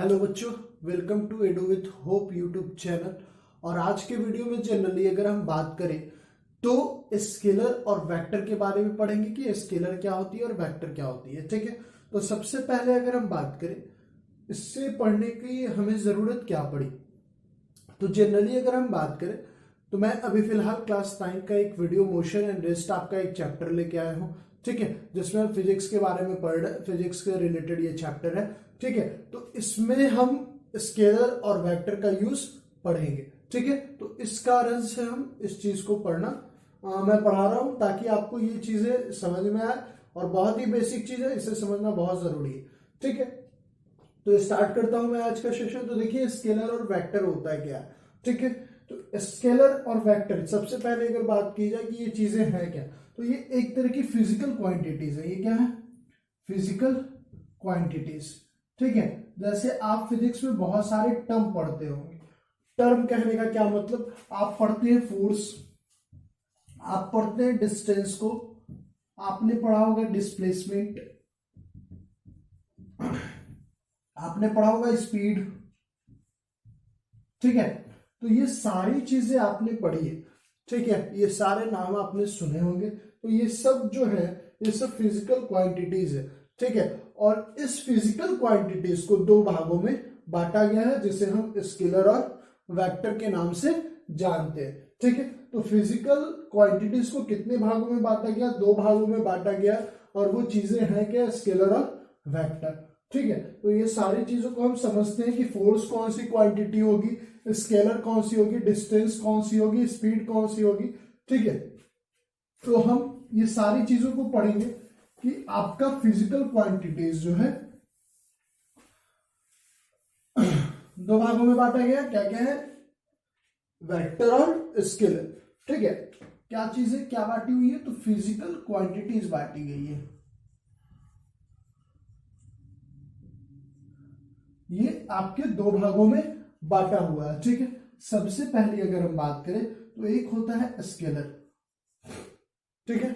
Hello बच्चों, welcome to Edu with hope YouTube channel. और आज के वीडियो में जनरली अगर हम बात करें तो स्केलर और वेक्टर के बारे में पढ़ेंगे कि स्केलर क्या होती है और वेक्टर क्या होती है। ठीक है, तो सबसे पहले अगर हम बात करें इससे पढ़ने की हमें जरूरत क्या पड़ी, तो जनरली अगर हम बात करें तो मैं अभी फिलहाल क्लास 9 का एक वीडियो मोशन एंड रेस्ट आपका एक चैप्टर लेके आया हूँ। ठीक है, जिसमें हम फिजिक्स के बारे में पढ़ रहे हैं, फिजिक्स के रिलेटेड ये चैप्टर है। ठीक है, तो इसमें हम स्केलर और वेक्टर का यूज पढ़ेंगे। ठीक है, तो इस कारण से हम इस चीज को पढ़ना मैं पढ़ा रहा हूं ताकि आपको ये चीजें समझ में आए, और बहुत ही बेसिक चीज है, इसे समझना बहुत जरूरी है। ठीक है, तो स्टार्ट करता हूं मैं आज का सेशन। तो देखिए स्केलर और वेक्टर होता है क्या। ठीक है, तो स्केलर और वेक्टर सबसे पहले अगर बात की जाए कि ये चीजें हैं क्या, तो ये एक तरह की फिजिकल क्वांटिटीज है। ये क्या है? Physical quantities. ठीक है, जैसे आप फिजिक्स में बहुत सारे टर्म पढ़ते होंगे। टर्म कहने का क्या मतलब, आप पढ़ते हैं फोर्स, आप पढ़ते हैं डिस्टेंस को, आपने पढ़ा होगा डिस्प्लेसमेंट, आपने पढ़ा होगा स्पीड। ठीक है, तो ये सारी चीजें आपने पढ़ी है। ठीक है, ये सारे नाम आपने सुने होंगे। तो ये सब जो है ये सब फिजिकल क्वांटिटीज है। ठीक है, और इस फिजिकल क्वांटिटीज को दो भागों में बांटा गया है, जिसे हम स्केलर और वेक्टर के नाम से जानते हैं। ठीक है, तो फिजिकल क्वांटिटीज को कितने भागों में बांटा गया? दो भागों में बांटा गया, और वो चीजें हैं क्या? स्केलर और वेक्टर। ठीक है, तो ये सारी चीजों को हम समझते हैं कि फोर्स कौन सी क्वांटिटी होगी, स्केलर कौन सी होगी, डिस्टेंस कौन सी होगी, स्पीड कौन सी होगी। ठीक है, तो हम ये सारी चीजों को पढ़ेंगे कि आपका फिजिकल क्वांटिटीज जो है दो भागों में बांटा गया। क्या क्या है? वेक्टर और स्केलर। ठीक है, क्या चीजें क्या बांटी हुई है? तो फिजिकल क्वांटिटीज बांटी गई है। ये आपके दो भागों में बांटा हुआ है। ठीक है, सबसे पहले अगर हम बात करें तो एक होता है स्केलर। ठीक है,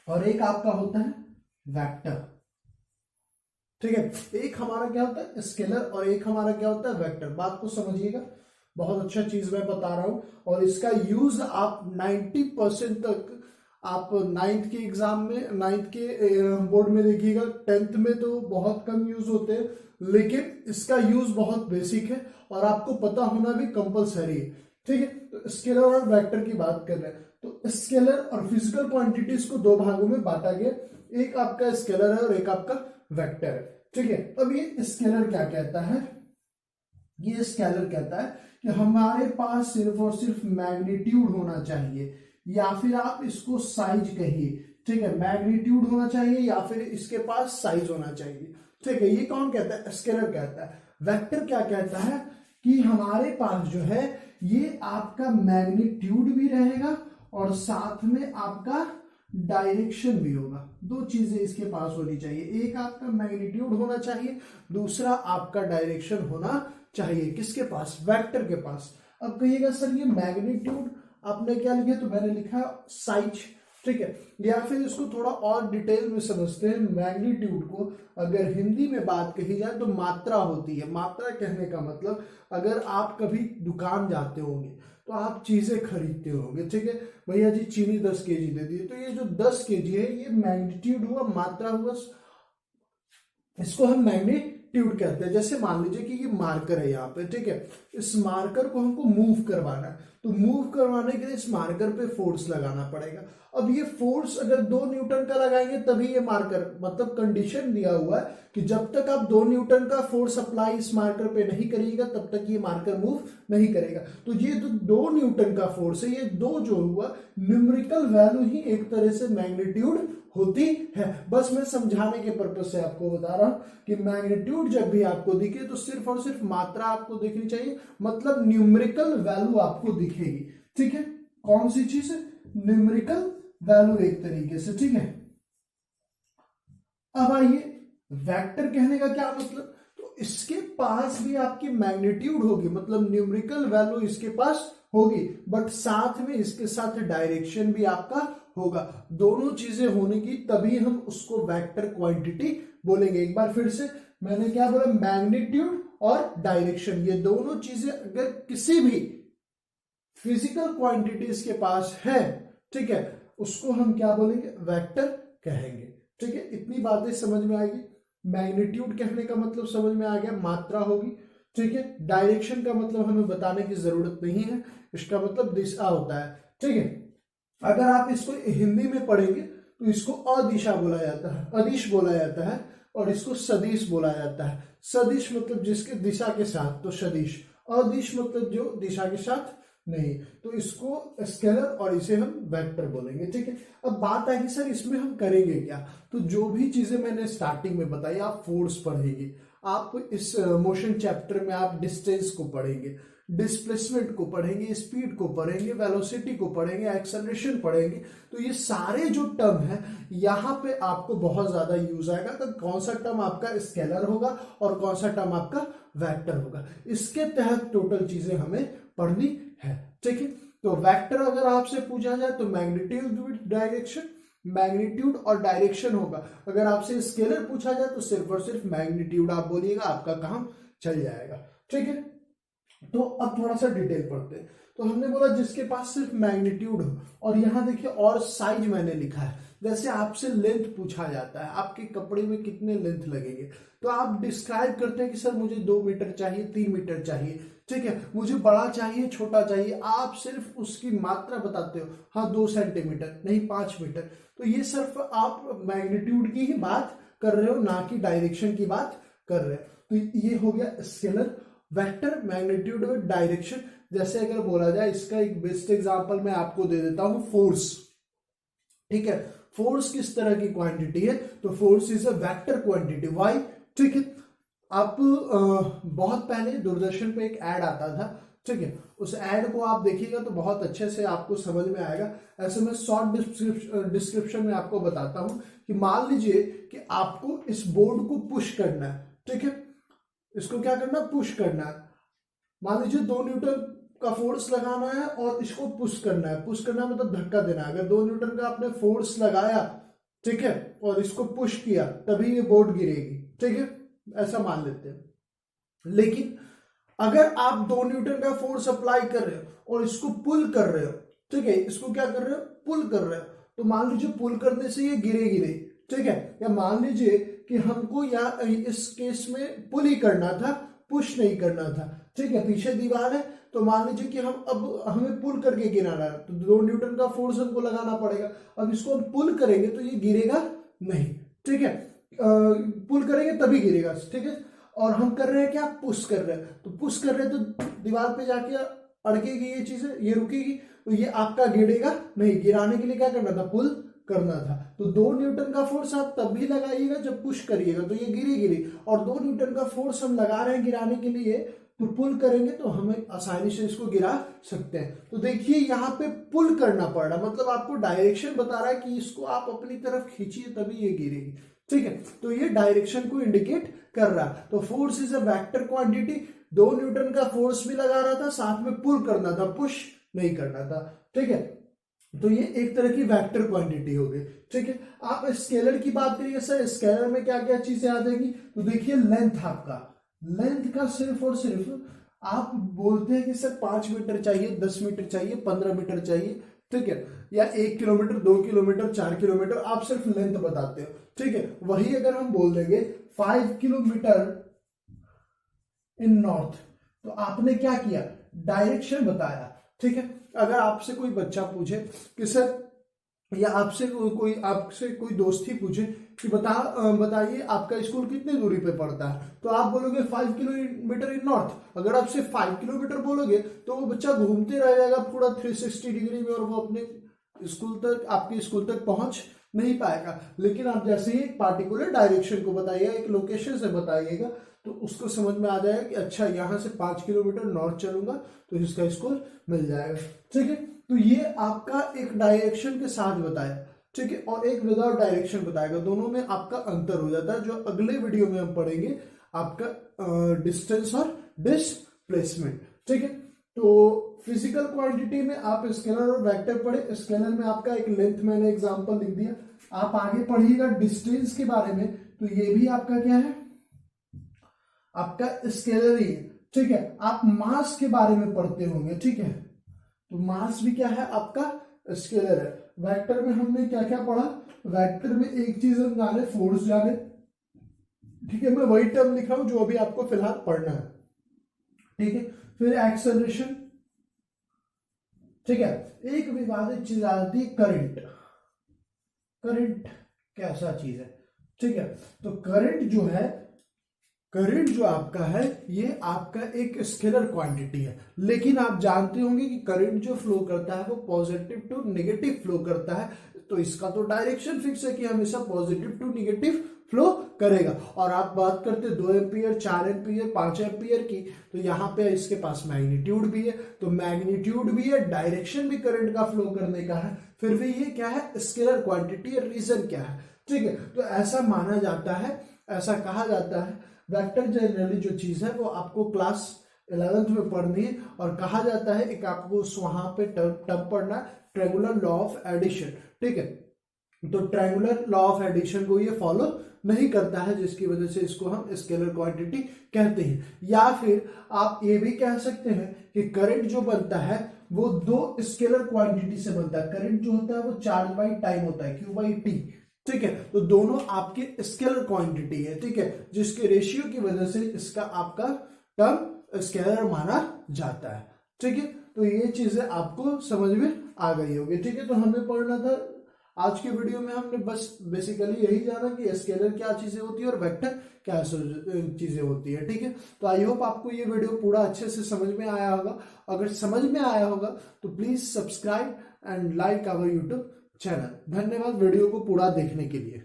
और एक आपका होता है वेक्टर। ठीक है, एक हमारा क्या होता है? स्केलर, और एक हमारा क्या होता है? वेक्टर। बात को समझिएगा, बहुत अच्छा चीज मैं बता रहा हूं, और इसका यूज आप 90% तक आप नाइन्थ के एग्जाम में, नाइन्थ के बोर्ड में देखिएगा। 10th में तो बहुत कम यूज होते हैं, लेकिन इसका यूज बहुत बेसिक है और आपको पता होना भी कंपलसरी है। ठीक है, तो स्केलर और वेक्टर की बात कर रहे हैं। तो स्केलर और फिजिकल क्वांटिटीज को दो भागों में बांटा गया, एक आपका स्केलर है और एक आपका वेक्टर है। ठीक है, अब ये स्केलर क्या कहता है? ये स्केलर कहता है कि हमारे पास सिर्फ और सिर्फ मैग्नीट्यूड होना चाहिए, या फिर आप इसको साइज कहिए। ठीक है, मैग्नीट्यूड होना चाहिए या फिर इसके पास साइज होना चाहिए। ठीक है, ये कौन कहता है? स्केलर कहता है। वेक्टर क्या कहता है कि हमारे पास जो है ये आपका मैग्नीट्यूड भी रहेगा और साथ में आपका डायरेक्शन भी होगा। दो चीजें इसके पास होनी चाहिए, एक आपका मैग्नीट्यूड होना चाहिए, दूसरा आपका डायरेक्शन होना चाहिए। किसके पास? वेक्टर के पास। अब कहिएगा सर ये मैग्नीट्यूड आपने क्या लिखा? तो मैंने लिखा साइज। ठीक है, या फिर इसको थोड़ा और डिटेल में समझते हैं। मैग्नीट्यूड को अगर हिंदी में बात कही जाए तो मात्रा होती है। मात्रा कहने का मतलब, अगर आप कभी दुकान जाते होंगे तो आप चीजें खरीदते होंगे। ठीक है, भैया जी चीनी 10 केजी दे दिए, तो ये जो 10 केजी है ये मैग्नीट्यूड हुआ, मात्रा हुआ, इसको हम मैग्नीट्यूड कहते हैं। जैसे मान लीजिए कि ये मार्कर है यहाँ पे। ठीक है, इस मार्कर को हमको मूव करवाना है, तो मूव करवाने के लिए इस मार्कर पे फोर्स लगाना पड़ेगा। अब ये फोर्स अगर 2 न्यूटन का लगाएंगे तभी ये मार्कर, मतलब कंडीशन दिया हुआ है कि जब तक आप 2 न्यूटन का फोर्स अप्लाई इस मार्कर पे नहीं करिएगा तब तक ये मार्कर मूव नहीं करेगा। तो ये जो 2 न्यूटन का फोर्स है, ये 2 जो हुआ न्यूमेरिकल वैल्यू ही एक तरह से मैग्नीट्यूड होती है। बस मैं समझाने के पर्पज से आपको बता रहा हूं कि मैग्नीट्यूड जब भी आपको दिखे तो सिर्फ और सिर्फ मात्रा आपको दिखनी चाहिए, मतलब न्यूमेरिकल वैल्यू आपको दिखेगी। ठीक है, कौन सी चीज है? न्यूमेरिकल वैल्यू एक तरीके से। ठीक है, अब आइए वेक्टर कहने का क्या मतलब, तो इसके पास भी आपकी मैग्नीट्यूड होगी, मतलब न्यूमेरिकल वैल्यू इसके पास होगी, बट साथ में इसके साथ डायरेक्शन भी आपका होगा। दोनों चीजें होने की तभी हम उसको वेक्टर क्वांटिटी बोलेंगे। एक बार फिर से मैंने क्या बोला? मैग्नीट्यूड और डायरेक्शन, ये दोनों चीजें अगर किसी भी फिजिकल क्वांटिटीज के पास है, ठीक है, उसको हम क्या बोलेंगे, वेक्टर कहेंगे। ठीक है, इतनी बातें समझ में आएगी। मैग्नीट्यूड कहने का मतलब समझ में आ गया, मात्रा होगी। ठीक है, डायरेक्शन का मतलब हमें बताने की जरूरत नहीं है, इसका मतलब दिशा होता है। ठीक है, अगर आप इसको हिंदी में पढ़ेंगे तो इसको अदिशा बोला जाता है, अदिश बोला जाता है, और इसको सदिश बोला जाता है। सदिश मतलब जिसके दिशा के साथ, तो सदिश। अदिश मतलब जो दिशा के साथ नहीं, तो इसको स्केलर और इसे हम वेक्टर बोलेंगे। ठीक है, अब बात है कि सर इसमें हम करेंगे क्या। तो जो भी चीजें मैंने स्टार्टिंग में बताई, आप फोर्स पढ़ेंगे, आप इस मोशन चैप्टर में आप डिस्टेंस को पढ़ेंगे, डिस्प्लेसमेंट को पढ़ेंगे, स्पीड को पढ़ेंगे, वेलोसिटी को पढ़ेंगे, एक्सेलरेशन पढ़ेंगे। तो ये सारे जो टर्म है यहाँ पे आपको बहुत ज्यादा यूज आएगा। तो कौन सा टर्म आपका स्केलर होगा और कौन सा टर्म आपका वेक्टर होगा, इसके तहत टोटल चीजें हमें पढ़नी है। ठीक है, तो वेक्टर अगर आपसे पूछा जाए तो मैग्नीट्यूड विद डायरेक्शन, मैग्नीट्यूड और डायरेक्शन होगा। अगर आपसे स्केलर पूछा जाए तो सिर्फ और सिर्फ मैग्नीट्यूड आप बोलिएगा, आपका काम चल जाएगा। ठीक है, तो अब थोड़ा सा डिटेल पढ़ते हैं। तो हमने बोला जिसके पास सिर्फ मैग्नीट्यूड हो, और यहां देखिए और साइज मैंने लिखा है। जैसे आपसे लेंथ पूछा जाता है, आपके कपड़े में कितने लेंथ लगेंगे, तो आप डिस्क्राइब करते हैं कि सर मुझे 2 मीटर चाहिए, 3 मीटर चाहिए। ठीक है, मुझे बड़ा चाहिए, छोटा चाहिए, आप सिर्फ उसकी मात्रा बताते हो, हाँ 2 सेंटीमीटर नहीं 5 मीटर। तो ये सिर्फ आप मैग्नीट्यूड की ही बात कर रहे हो, ना कि डायरेक्शन की बात कर रहे हो। तो ये हो गया scalar. Vector, magnitude with direction. जैसे अगर बोला जाए, इसका एक बेस्ट एग्जांपल मैं आपको दे देता हूं, फोर्स। ठीक है, फोर्स किस तरह की क्वांटिटी है, तो force is a vector quantity. Why? ठीक है, आप बहुत पहले दूरदर्शन पे एक ऐड आता था, ठीक है, उस ऐड को आप देखिएगा तो बहुत अच्छे से आपको समझ में आएगा। ऐसे में शॉर्ट डिस्क्रिप्शन में आपको बताता हूं कि मान लीजिए कि आपको इस बोर्ड को पुश करना है। ठीक है, इसको क्या करना, पुश करना है। मान लीजिए 2 न्यूटन का फोर्स लगाना है और इसको पुश करना है। पुश करना मतलब धक्का देना है। अगर 2 न्यूटन का आपने फोर्स लगाया, ठीक है, और इसको पुश किया, तभी ये बोर्ड गिरेगी। ठीक है, ऐसा मान लेते हैं। लेकिन अगर आप 2 न्यूटन का फोर्स अप्लाई कर रहे हो और इसको पुल कर रहे हो, ठीक है, इसको क्या कर रहे हो, पुल कर रहे हो, तो मान लीजिए पुल करने से ये गिरेगी नहीं। ठीक है, या मान लीजिए कि हमको या इस केस में पुल ही करना था, पुश नहीं करना था। ठीक है, पीछे दीवार है, तो मान लीजिए कि हम अब हमें पुल करके गिराना है, तो 2 न्यूटन का फोर्स हमको लगाना पड़ेगा। अब इसको हम पुल करेंगे तो ये गिरेगा नहीं। ठीक है, पुल करेंगे तभी गिरेगा। ठीक है, और हम कर रहे हैं क्या, पुश कर रहे हैं, तो पुश कर रहे हैं तो दीवार पे जाके अड़केगी ये चीजें, ये रुकेगी, तो ये आपका गिरेगा नहीं। गिराने के लिए क्या करना था, पुल करना था। तो 2 न्यूटन का फोर्स आप तब भी लगाइएगा जब पुश करिएगा, तो ये गिरेगी। और 2 न्यूटन का फोर्स हम लगा रहे हैं गिराने के लिए, तो पुल करेंगे तो हमें आसानी से इसको गिरा सकते हैं। तो देखिए यहाँ पे पुल करना पड़ रहा, मतलब आपको डायरेक्शन बता रहा है कि इसको आप अपनी तरफ खींचिए तभी ये गिरेगी। ठीक है, तो ये डायरेक्शन को इंडिकेट कर रहा है। तो force is a vector quantity. 2 Newton का फोर्स भी लगा रहा था, साथ में पुल करना था, पुश नहीं करना था। ठीक है, तो ये एक तरह की वेक्टर क्वांटिटी हो गई। ठीक है, आप स्केलर की बात करिए, सर स्केलर में क्या क्या चीजें आ जाएंगी, तो देखिए लेंथ, आपका लेंथ का सिर्फ और सिर्फ आप बोलते हैं कि सर 5 मीटर चाहिए, 10 मीटर चाहिए, 15 मीटर चाहिए। ठीक है, या 1 किलोमीटर, 2 किलोमीटर, 4 किलोमीटर, आप सिर्फ लेंथ बताते हो। ठीक है, वही अगर हम बोल देंगे 5 किलोमीटर इन नॉर्थ, तो आपने क्या किया, डायरेक्शन बताया। ठीक है, अगर आपसे कोई बच्चा पूछे कि सर, या आपसे कोई दोस्त ही पूछे कि बताइए आपका स्कूल कितनी दूरी पे पड़ता है, तो आप बोलोगे 5 किलोमीटर इन नॉर्थ। अगर आप सिर्फ 5 किलोमीटर बोलोगे तो वो बच्चा घूमते रह जाएगा पूरा 360 डिग्री में, और वो अपने स्कूल तक, आपके स्कूल तक पहुंच नहीं पाएगा। लेकिन आप जैसे ही एक पार्टिकुलर डायरेक्शन को बताइएगा, एक लोकेशन से बताइएगा, तो उसको समझ में आ जाएगा कि अच्छा यहाँ से 5 किलोमीटर नॉर्थ चलूंगा तो इसका स्कूल मिल जाएगा। ठीक है, तो ये आपका एक डायरेक्शन के साथ बताया। ठीक है, और एक विदाउट डायरेक्शन बताएगा, दोनों में आपका अंतर हो जाता है, जो अगले वीडियो में हम पढ़ेंगे, आपका डिस्टेंस और डिस्प्लेसमेंट। ठीक है, तो फिजिकल क्वांटिटी में आप स्केलर और वेक्टर पढ़े। स्केलर में आपका एक लेंथ मैंने एग्जांपल लिख दिया। आप आगे पढ़िएगा डिस्टेंस के बारे में, तो ये भी आपका क्या है, आपका स्केलर ही है, ठीक है। आप मास के बारे में पढ़ते होंगे, ठीक है, तो मास भी क्या है आपका स्केलर है। वेक्टर में हमने क्या क्या पढ़ा, वेक्टर में एक चीज हम जाने फोर्स जाने, ठीक है, मैं वही टर्म लिख रहा हूं जो अभी आपको फिलहाल पढ़ना है, ठीक है। फिर एक्सेलरेशन, ठीक है। एक विवादित चीज आती है करंट। करंट कैसा चीज है, ठीक है। तो करंट जो है, करंट जो आपका है ये आपका एक स्केलर क्वांटिटी है, लेकिन आप जानते होंगे कि करंट जो फ्लो करता है वो पॉजिटिव टू नेगेटिव फ्लो करता है, तो इसका तो डायरेक्शन फिक्स है कि हमेशा पॉजिटिव टू नेगेटिव फ्लो करेगा। और आप बात करते 2 एम्पियर, 4 एम्पियर, 5 एम्पियर की, तो यहाँ पे इसके पास मैग्नीट्यूड भी है, तो मैग्नीट्यूड भी है, डायरेक्शन भी करंट का फ्लो करने का है, फिर भी ये क्या है स्केलर क्वांटिटी है। रीजन क्या है, ठीक है, तो ऐसा माना जाता है, ऐसा कहा जाता है, वेक्टर जनरली जो चीज है वो आपको क्लास 11th में पढ़नी है, और कहा जाता है एक आपको वहां पे टर्म पढ़ना ट्रायंगुलर लॉ ऑफ एडिशन, ठीक है। तो ट्रायंगुलर लॉ ऑफ एडिशन को ये फॉलो नहीं करता है, जिसकी वजह से इसको हम स्केलर क्वांटिटी कहते हैं। या फिर आप ये भी कह सकते हैं कि करंट जो बनता है वो दो स्केलर क्वांटिटी से बनता है। करंट जो होता है वो चार्ज बाई टाइम होता है, Q बाई टी, ठीक है। तो दोनों आपके स्केलर क्वांटिटी है, ठीक है, जिसके रेशियो की वजह से इसका आपका टर्म स्केलर माना जाता है, ठीक है। तो ये चीजें आपको समझ में आ गई होगी, ठीक है। तो हमें पढ़ना था आज के वीडियो में, हमने बस बेसिकली यही जाना कि स्केलर क्या चीजें होती है और वेक्टर क्या चीजें होती है, ठीक है। तो आई होप आपको ये वीडियो पूरा अच्छे से समझ में आया होगा। अगर समझ में आया होगा तो please subscribe and like our YouTube channel. धन्यवाद वीडियो को पूरा देखने के लिए।